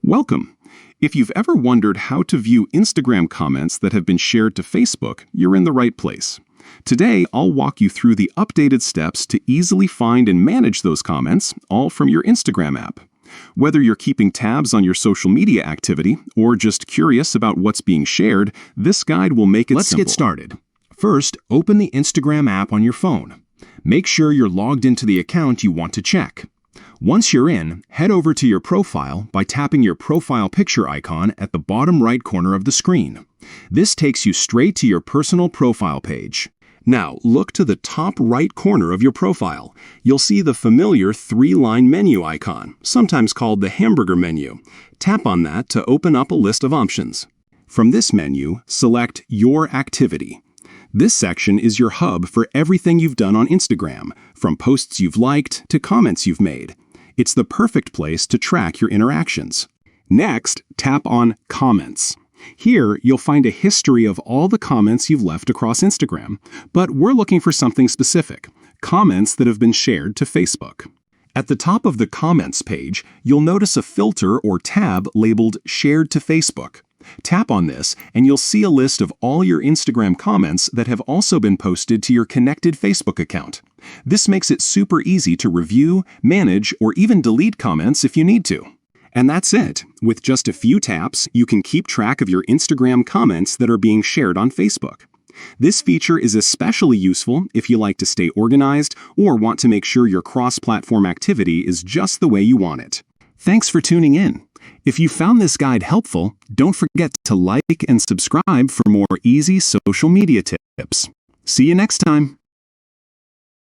Welcome. If you've ever wondered how to view Instagram comments that have been shared to Facebook, you're in the right place. Today, I'll walk you through the updated steps to easily find and manage those comments, all from your Instagram app. Whether you're keeping tabs on your social media activity or just curious about what's being shared, this guide will make it simple. Let's get started. First, open the Instagram app on your phone. Make sure you're logged into the account you want to check. Once you're in, head over to your profile by tapping your profile picture icon at the bottom right corner of the screen. This takes you straight to your personal profile page. Now, look to the top right corner of your profile. You'll see the familiar three-line menu icon, sometimes called the hamburger menu. Tap on that to open up a list of options. From this menu, select Your Activity. This section is your hub for everything you've done on Instagram, from posts you've liked to comments you've made. It's the perfect place to track your interactions. Next, tap on Comments. Here, you'll find a history of all the comments you've left across Instagram, but we're looking for something specific, comments that have been shared to Facebook. At the top of the Comments page, you'll notice a filter or tab labeled Shared to Facebook. Tap on this, and you'll see a list of all your Instagram comments that have also been posted to your connected Facebook account. This makes it super easy to review, manage, or even delete comments if you need to. And that's it. With just a few taps, you can keep track of your Instagram comments that are being shared on Facebook. This feature is especially useful if you like to stay organized or want to make sure your cross-platform activity is just the way you want it. Thanks for tuning in. If you found this guide helpful, don't forget to like and subscribe for more easy social media tips. See you next time.